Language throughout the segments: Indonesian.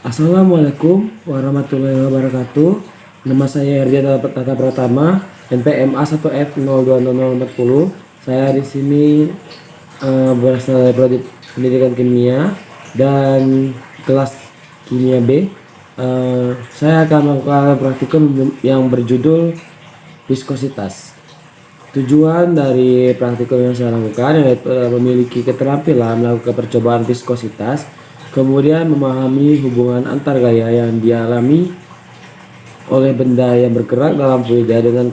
Assalamualaikum warahmatullahi wabarakatuh. Nama saya Herdian Tata Pratama, NPM A1F020040. Saya di sini berasal dari Prodi Pendidikan Kimia dan kelas Kimia B. Saya akan melakukan praktikum yang berjudul viskositas. Tujuan dari praktikum yang saya lakukan yaitu memiliki keterampilan melakukan percobaan viskositas, kemudian memahami hubungan antar gaya yang dialami oleh benda yang bergerak dalam fluida dengan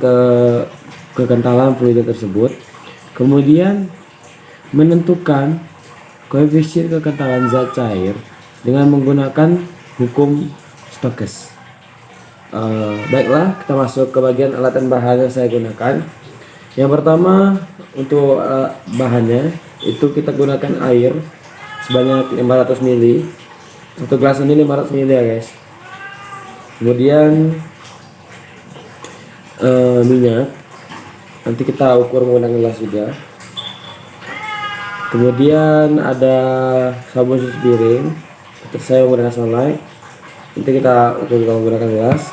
kekentalan fluida tersebut, kemudian menentukan koefisien kekentalan zat cair dengan menggunakan hukum Stokes. Baiklah, kita masuk ke bagian alat dan bahan yang saya gunakan. Yang pertama, untuk bahannya itu kita gunakan air sebanyak 500 ml. Satu gelas ini 500 ml ya guys. Kemudian minyak, nanti kita ukur menggunakan gelas juga. Kemudian ada sabun cuci piring, terus saya menggunakan sunlight, nanti kita ukur menggunakan gelas.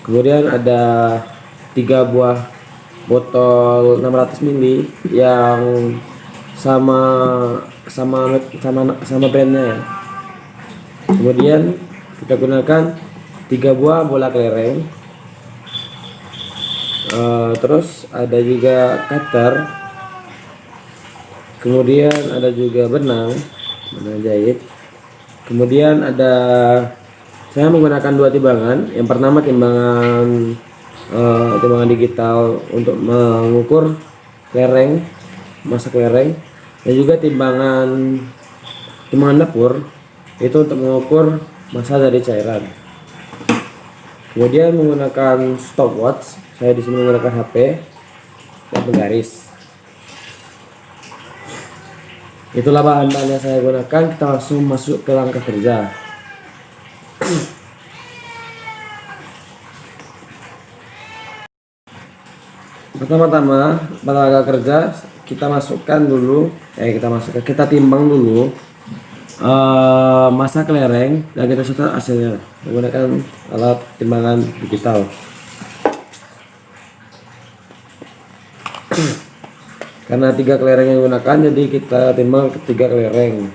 Kemudian ada 3 buah botol 600 ml yang sama brandnya ya. Kemudian kita gunakan 3 buah bola kelereng, terus ada juga cutter, kemudian ada juga benang jahit, kemudian ada saya menggunakan 2 timbangan. Yang pertama timbangan digital untuk mengukur kelereng, massa kelereng, dan juga timbangan dapur itu untuk mengukur massa dari cairan. Kemudian menggunakan stopwatch, saya di sini menggunakan HP dan penggaris. Itulah bahan-bahan yang saya gunakan. Kita langsung masuk ke langkah kerja. Pertama-tama pada langkah kerja kita kita timbang dulu massa kelereng dan kita setel hasilnya menggunakan alat timbangan digital. Karena 3 kelereng yang digunakan, jadi kita timbang 3 kelereng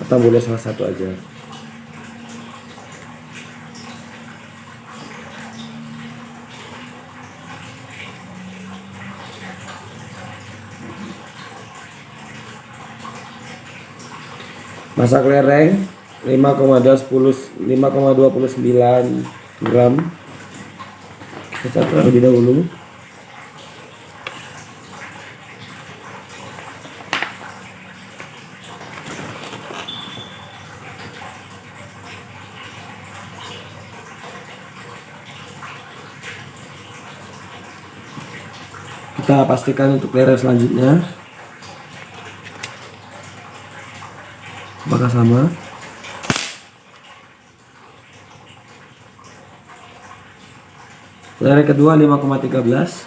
atau boleh salah satu aja. Massa kelereng 5,29 gram. Kita catat terlebih dahulu. Kita pastikan untuk kelereng selanjutnya apakah sama. Kelereng kedua 5,13.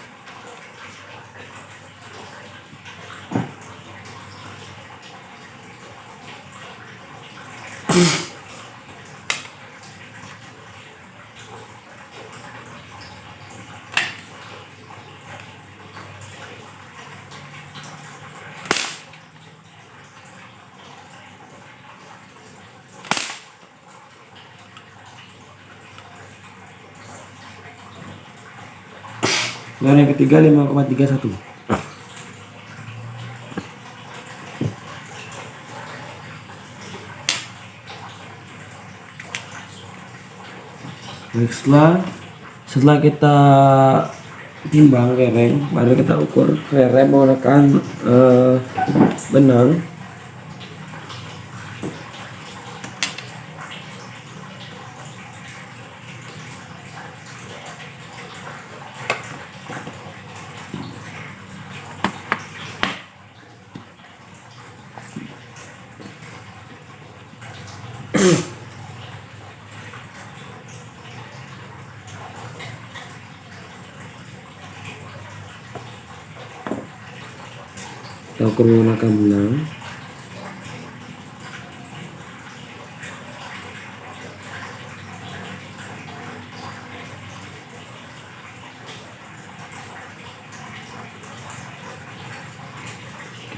Dan yang ketiga 5,31. Baik, setelah kita timbang kelereng, baru kita ukur kelereng menggunakan benang. Kita ukur menggunakan benang.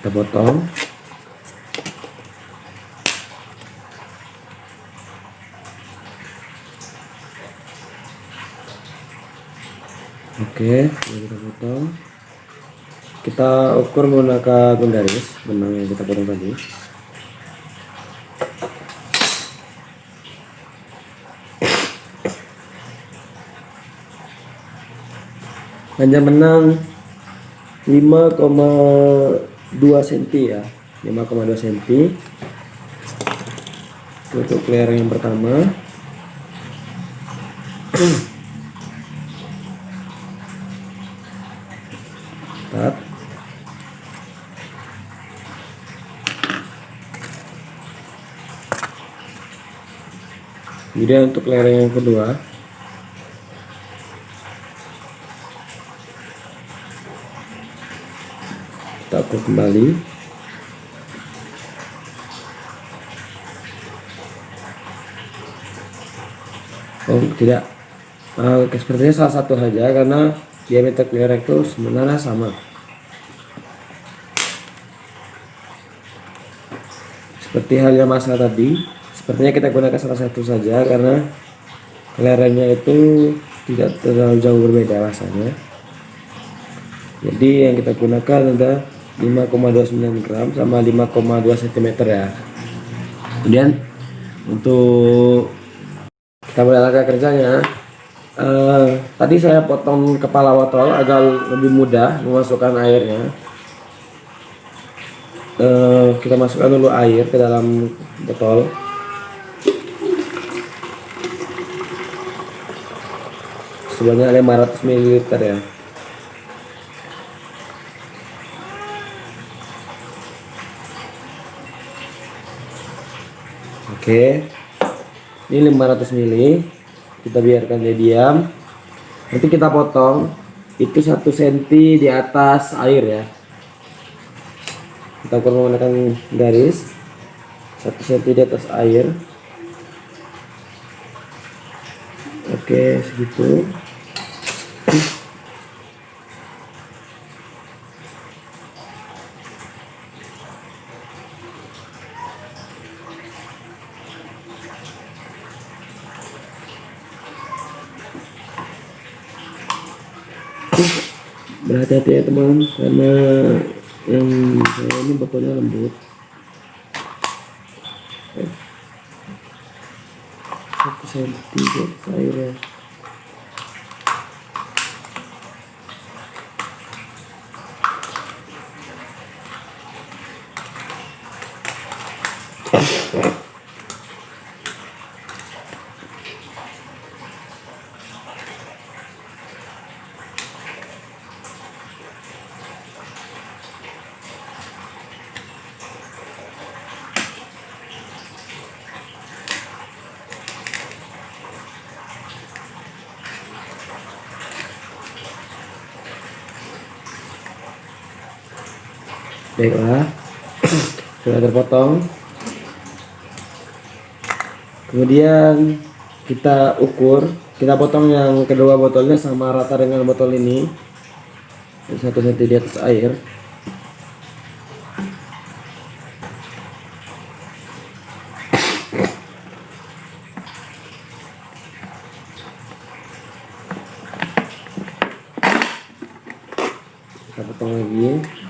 kita potong. Oke, kita potong. Kita ukur menggunakan garis benang yang kita potong tadi. Panjang benang 5,2 cm ya, 5,2 cm untuk layering yang pertama. Tat. Kemudian untuk layering yang kedua, kita ukur kembali. Oh tidak, sepertinya salah satu saja karena diameter layering itu sebenarnya sama. Seperti halnya masalah tadi, sepertinya kita gunakan salah satu saja karena layernya itu tidak terlalu jauh berbeda rasanya. Jadi yang kita gunakan ada 5,29 gram sama 5,2 cm ya. Kemudian untuk kita mulai langkah kerjanya. Tadi saya potong kepala botol agar lebih mudah memasukkan airnya. Kita masukkan dulu air ke dalam botol. Sebanyak 500 ml ya. Oke, ini 500 ml, kita biarkan dia diam. Nanti kita potong itu 1 cm di atas air ya. Kita ukur menggunakan garis 1 cm di atas air. Oke, segitu. Berhati-hati ya teman, karena yang saya ini botolnya lembut. 1 cm di atas air ya. Baiklah, sudah terpotong. Kemudian kita ukur, kita potong yang kedua botolnya sama rata dengan botol ini, 1 cm di atas air. Kita potong lagi.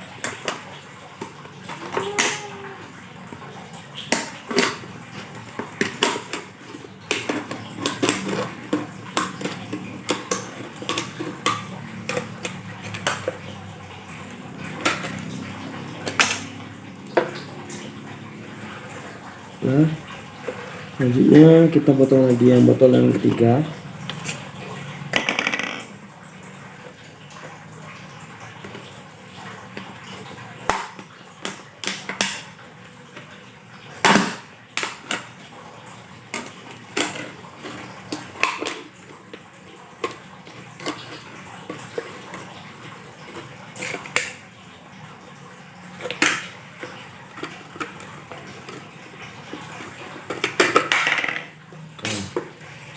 Nah, selanjutnya kita potong lagi yang botol yang ketiga.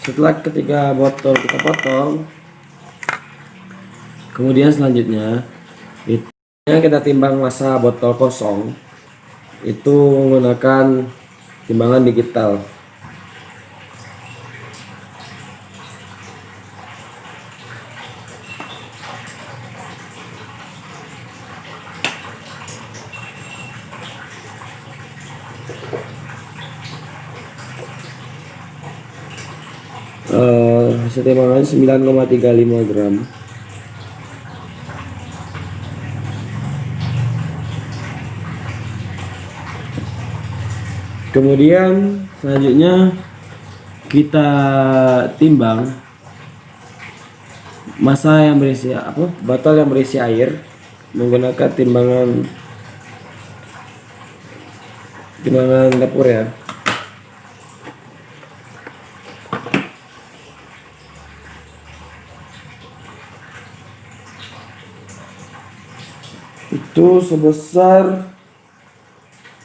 Setelah ketiga botol kita potong, kemudian selanjutnya Kita timbang massa botol kosong itu menggunakan timbangan digital. Hasil timbangan 9,35 gram. Kemudian selanjutnya kita timbang massa yang berisi botol yang berisi air menggunakan timbangan dapur ya. Itu sebesar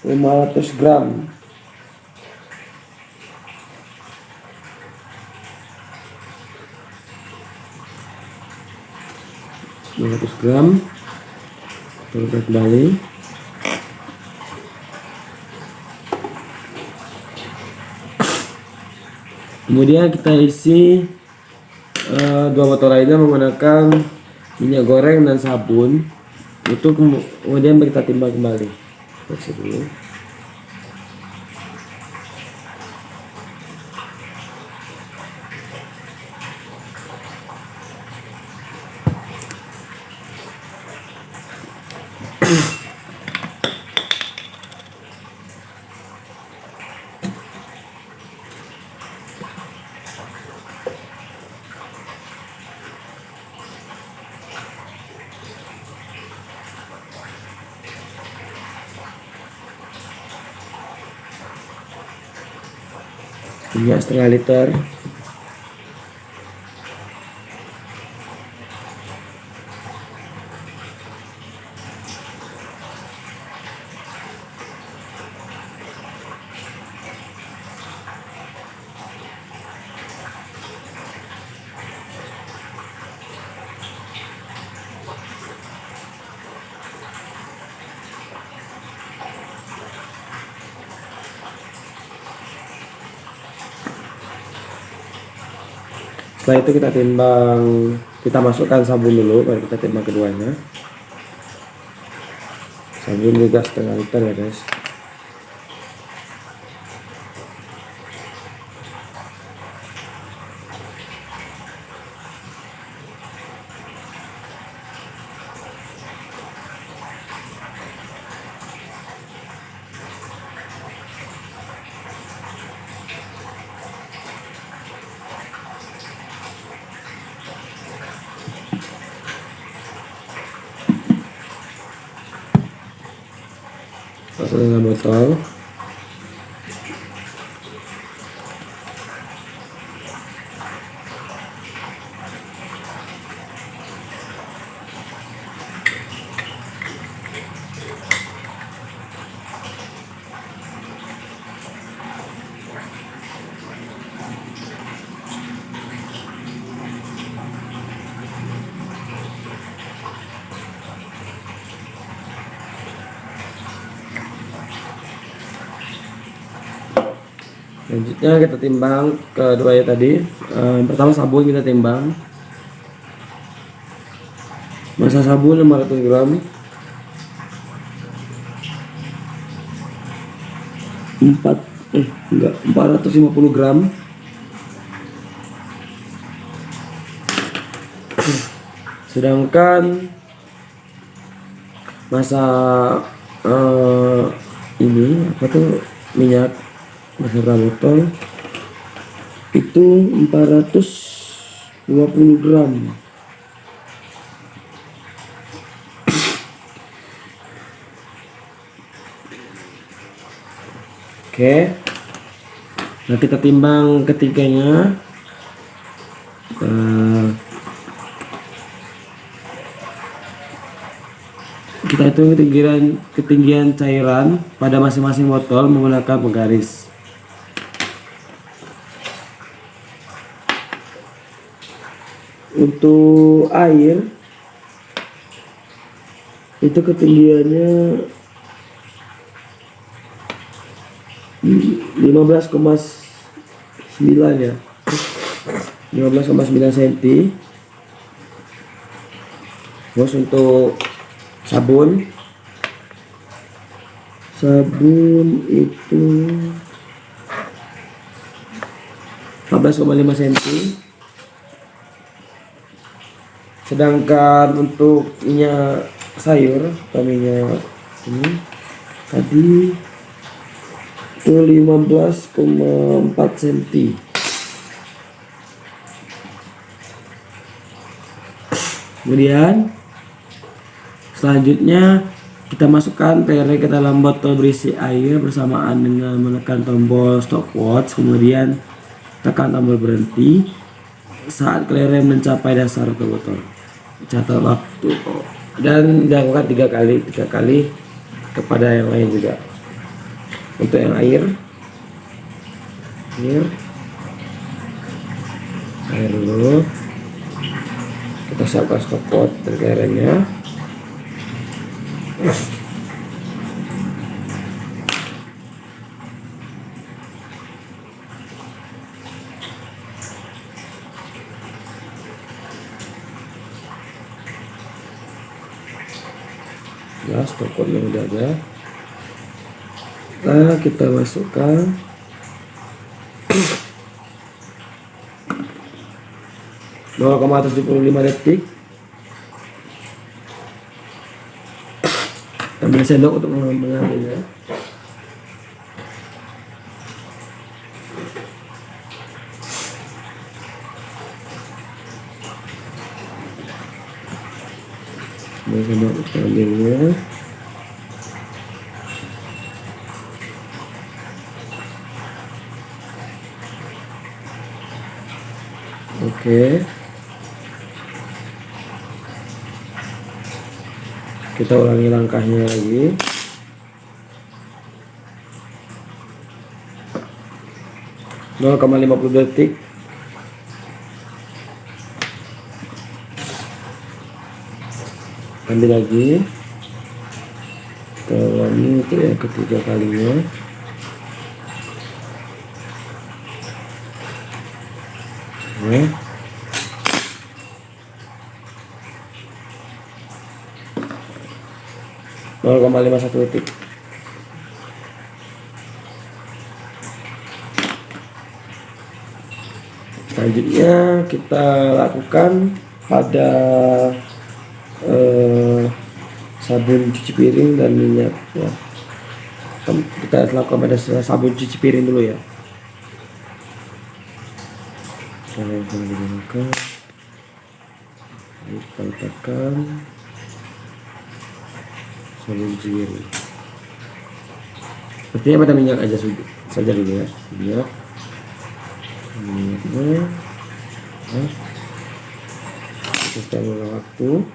500 gram. Terus kembali. Kemudian kita isi dua botol lainnya menggunakan minyak goreng dan sabun. Itu kemudian kita timbang kembali. Kasih dulu. Minyak setengah liter. Setelah itu kita masukkan sabun dulu, baru kita timbang keduanya. Sabun juga setengah liter ya guys. Masuk dengan botol. Selanjutnya kita timbang keduanya tadi. Yang pertama sabun kita timbang. Massa sabun 500 gram. 450 gram. Sedangkan massa ini minyak beserta botol itu 420 gram. Oke. Nah, kita timbang ketiganya. Kita hitung ketinggian cairan pada masing-masing botol menggunakan penggaris. Untuk air itu ketinggiannya 15,9 ya, 15,9 cm. Terus untuk sabun itu 14,5 cm. Sedangkan untuk minyak sayur atau minyak ini tadi itu 15,4 cm. Kemudian selanjutnya kita masukkan telur ke dalam botol berisi air bersamaan dengan menekan tombol stopwatch, kemudian tekan tombol berhenti saat kelereng mencapai dasar botol. Catat waktu dan dilakukan 3 kali kepada yang lain juga. Untuk yang air dulu kita siapkan stopwatch dari kelerengnya. Ya, stopwatchnya udah ada. Nah, kita masukkan (0,75 detik). Ambil sendok untuk mengambilnya. Ambil sendok untuk mengambilnya. Oke. Kita ulangi langkahnya lagi. (0,50 detik). Ambil lagi. Kita ulangi untuk yang ketiga kalinya. Nah. 0,51 detik. Selanjutnya kita lakukan pada sabun cuci piring dan minyak ya. Kita lakukan pada sabun cuci piring dulu ya. Saya akan menggunakan, kita letakkan sabun cuci piring. Sepertinya pada minyak aja saja dulu ya. Minyaknya. Kita waktu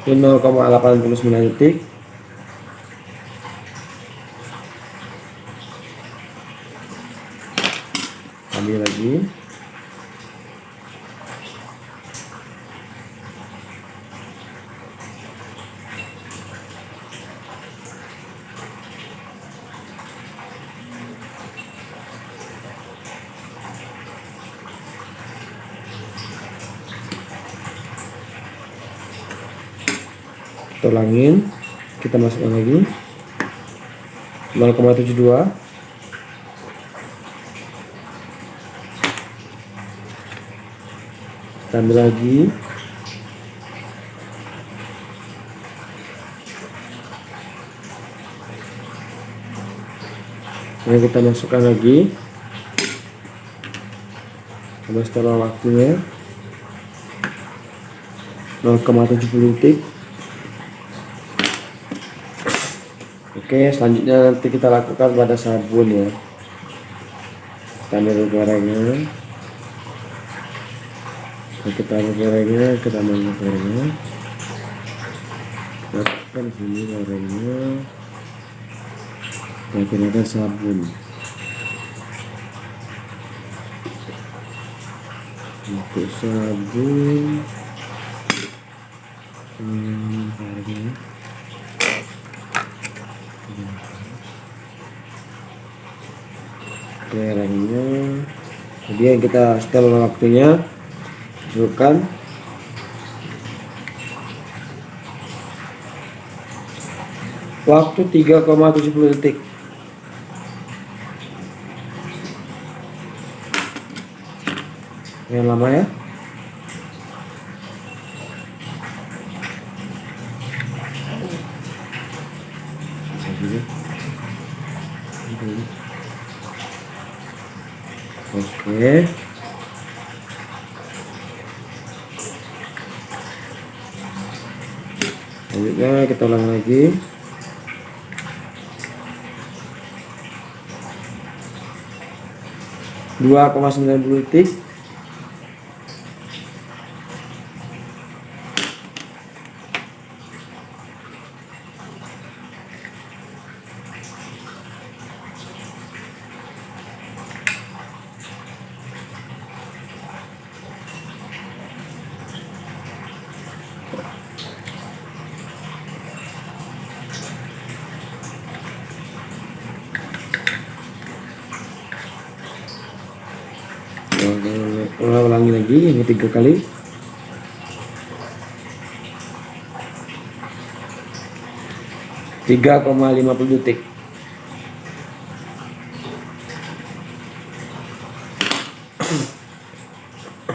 0,89 detik. Ambil lagi. Kita ulangin, kita masukkan lagi 0,72. Kita ambil lagi. Nah, kita masukkan lagi. Coba setelah waktunya 0,70 detik. Oke, selanjutnya nanti kita lakukan pada sabun ya. Kita ambil gorengnya. Kita ambil gorengnya, kita letakkan sini gorengnya. Kita gunakan sabun. Untuk sabun Harga kelerengnya. Kemudian kita setel waktunya, masukkan. Waktu 3,70 detik. Yang lama ya. Oke. Selanjutnya kita ulang lagi. 2,90 detik. Ulangi lagi yang ketiga kali. Tiga 3,50 detik.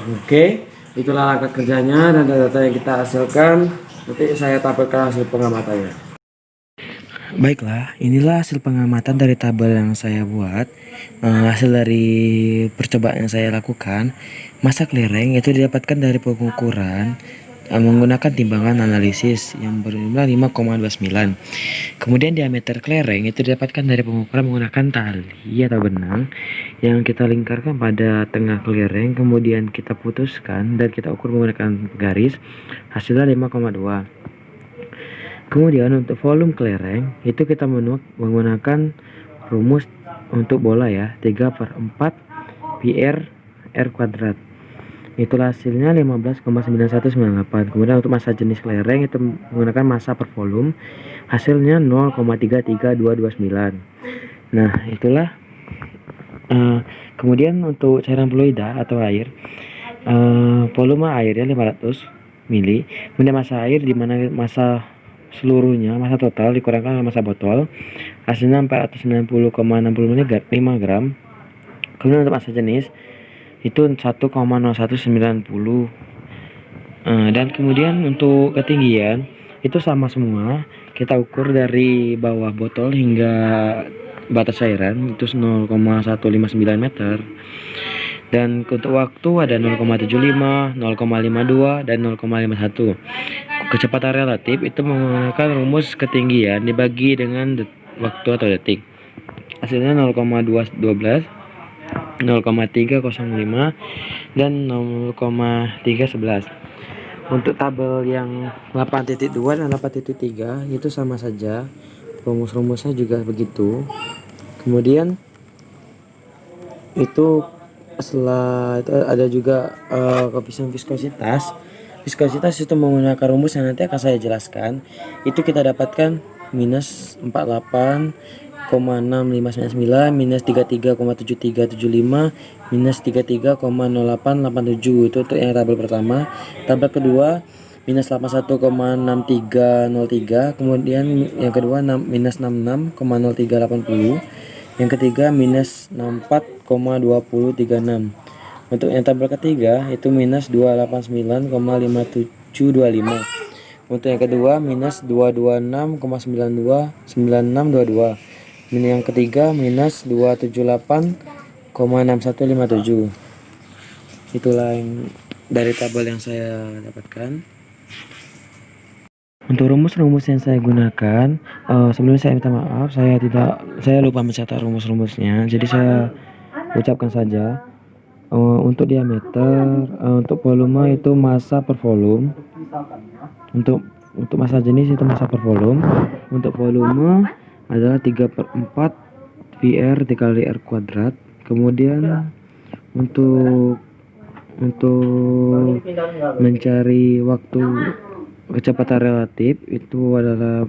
Oke, itulah langkah kerjanya dan data yang kita hasilkan. Nanti saya tampilkan hasil pengamatannya. Baiklah, inilah hasil pengamatan dari tabel yang saya buat. Hasil dari percobaan yang saya lakukan, massa kelereng itu didapatkan dari pengukuran menggunakan timbangan analisis yang berjumlah 5,29. Kemudian diameter kelereng itu didapatkan dari pengukuran menggunakan tali atau benang yang kita lingkarkan pada tengah kelereng, kemudian kita putuskan dan kita ukur menggunakan garis, hasilnya 5,2. Kemudian untuk volume kelereng itu kita menggunakan rumus untuk bola ya, 3/4 PR R kuadrat. Itulah hasilnya 15,9198. Kemudian untuk massa jenis kelereng itu menggunakan massa per volume, hasilnya 0,33229. Nah, itulah kemudian untuk cairan fluida atau air, volume airnya 500 mili, kemudian massa air di mana massa seluruhnya, massa total dikurangkan oleh massa botol, hasilnya 490,65 gram. Kemudian untuk massa jenis itu 1,0190. Dan kemudian untuk ketinggian itu sama semua, kita ukur dari bawah botol hingga batas cairan itu 0,159 meter. Dan untuk waktu ada 0,75, 0,52, dan 0,51. Kecepatan relatif itu menggunakan rumus ketinggian dibagi dengan waktu atau detik. Hasilnya 0,212, 0,305, dan 0,311. Untuk tabel yang 8.2 dan 8.3 itu sama saja, rumus-rumusnya juga begitu. Kemudian itu setelah itu ada juga koefisien viskositas. Viskositas itu menggunakan rumus yang nanti akan saya jelaskan. Itu kita dapatkan minus 48,6599, minus 33,7375, minus 33,0887. Itu untuk yang tabel pertama. Tabel kedua minus 81,6303, kemudian yang kedua minus 66,0380, yang ketiga minus 64,2036. Untuk yang tabel ketiga itu minus 289,5725. Untuk yang kedua minus 226,929622. Yang ketiga minus 278,6157. Itulah yang dari tabel yang saya dapatkan. Untuk rumus-rumus yang saya gunakan, sebelumnya saya minta maaf, saya lupa mencatat rumus-rumusnya, jadi saya ucapkan saja. Untuk diameter, untuk volume itu massa per volume. Untuk massa jenis itu massa per volume. Untuk volume adalah 3/4 PR dikali R kuadrat. Kemudian untuk mencari waktu kecepatan relatif itu adalah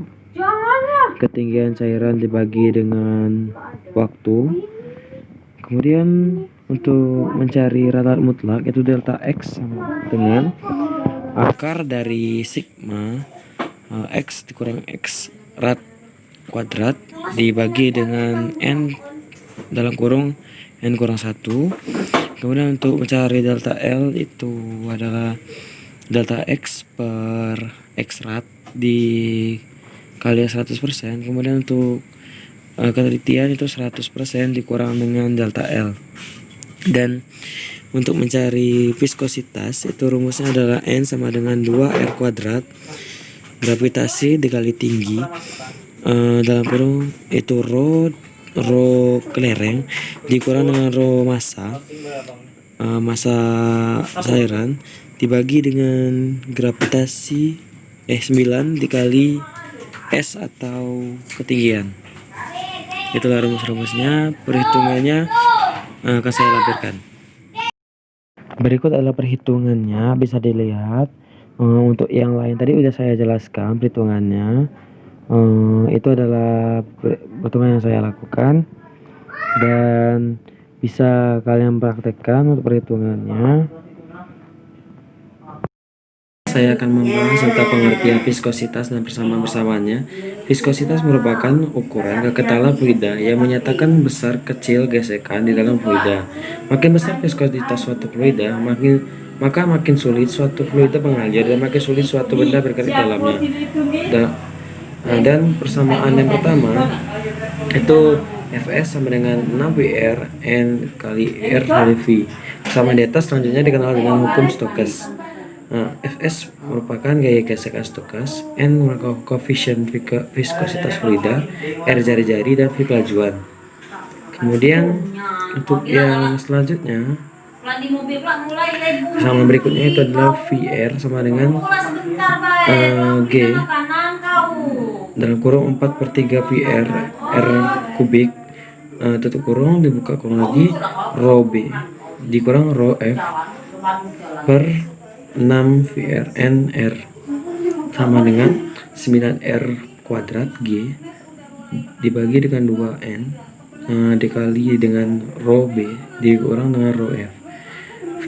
ketinggian cairan dibagi dengan waktu. Kemudian untuk mencari rata mutlak itu delta X sama dengan akar dari sigma X dikurang X rat kuadrat dibagi dengan N dalam kurung N kurang 1. Kemudian untuk mencari delta L itu adalah delta X per X rat dikali 100%. Kemudian untuk ketelitian itu 100% dikurang dengan delta L. Dan untuk mencari viskositas itu rumusnya adalah N sama dengan 2R kuadrat gravitasi dikali tinggi dalam kurung itu rho kelereng dikurang dengan rho massa cairan dibagi dengan gravitasi 9 dikali S atau ketinggian. Itulah rumus-rumusnya, perhitungannya akan saya lampirkan. Berikut adalah perhitungannya, bisa dilihat. Untuk yang lain tadi udah saya jelaskan perhitungannya. Itu adalah perhitungan yang saya lakukan dan bisa kalian praktekkan untuk perhitungannya. Saya akan membahas tentang pengertian viskositas dan persamaan-persamaannya. Viskositas merupakan ukuran kekentalan fluida yang menyatakan besar kecil gesekan di dalam fluida. Makin besar viskositas suatu fluida, maka makin sulit suatu fluida mengalir dan makin sulit suatu benda bergerak di dalamnya. Dan persamaan yang pertama itu Fs sama dengan 6VR N kali R kali V. Persamaan di atas selanjutnya dikenal dengan hukum Stokes. Fs merupakan gaya gesekan Stokes, N merupakan koefisien viskositas fluida, R jari-jari, dan V kelajuan. Kemudian untuk yang selanjutnya sama berikutnya itu adalah VR sama dengan G dalam kurung 4/3 VR R kubik tutup kurung dibuka kurung lagi rho B dikurang rho F per 6 VR N R sama dengan 9R kuadrat G dibagi dengan 2N dikali dengan rho B dikurang dengan rho F,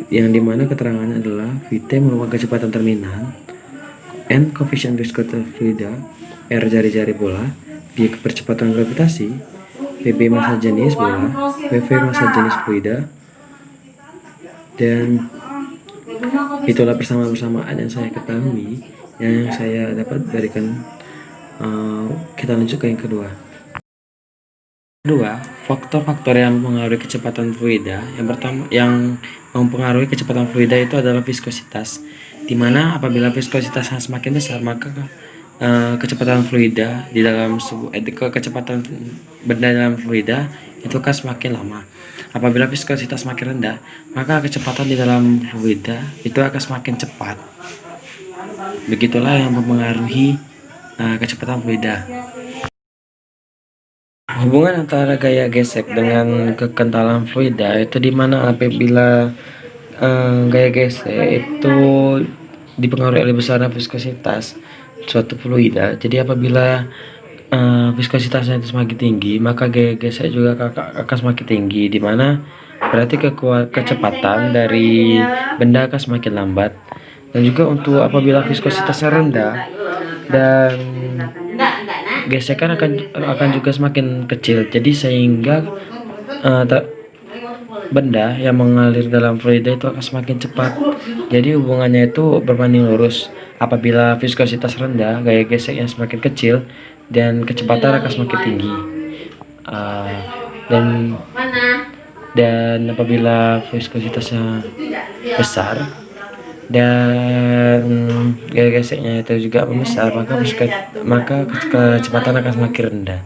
yang dimana keterangannya adalah Vt merupakan kecepatan terminal, N koefisien viskositas fluida, R jari-jari bola, G percepatan gravitasi, Pb massa jenis bola, Pv massa jenis fluida. Dan itulah persamaan-persamaan yang saya ketahui yang saya dapat berikan. Kita lanjut ke yang kedua. Faktor-faktor yang mempengaruhi kecepatan fluida. Yang pertama yang mempengaruhi kecepatan fluida itu adalah viskositas, dimana apabila viskositasnya semakin besar maka kecepatan fluida di dalam kecepatan benda dalam fluida itu akan semakin lama. Apabila viskositas semakin rendah maka kecepatan di dalam fluida itu akan semakin cepat. Begitulah yang mempengaruhi kecepatan fluida. Hubungan antara gaya gesek dengan kekentalan fluida itu dimana apabila gaya gesek itu dipengaruhi oleh besarnya viskositas suatu fluida. Jadi apabila viskositasnya itu semakin tinggi maka gaya gesek juga akan semakin tinggi, dimana berarti kecepatan dari benda akan semakin lambat. Dan juga untuk apabila viskositasnya rendah dan gesekan akan juga semakin kecil, jadi sehingga benda yang mengalir dalam fluida itu akan semakin cepat. Jadi hubungannya itu berbanding lurus. Apabila viskositas rendah, gaya gesek yang semakin kecil dan kecepatan akan semakin tinggi. Dan apabila viskositasnya besar dan gaya geseknya itu juga membesar, maka kecepatan akan semakin rendah.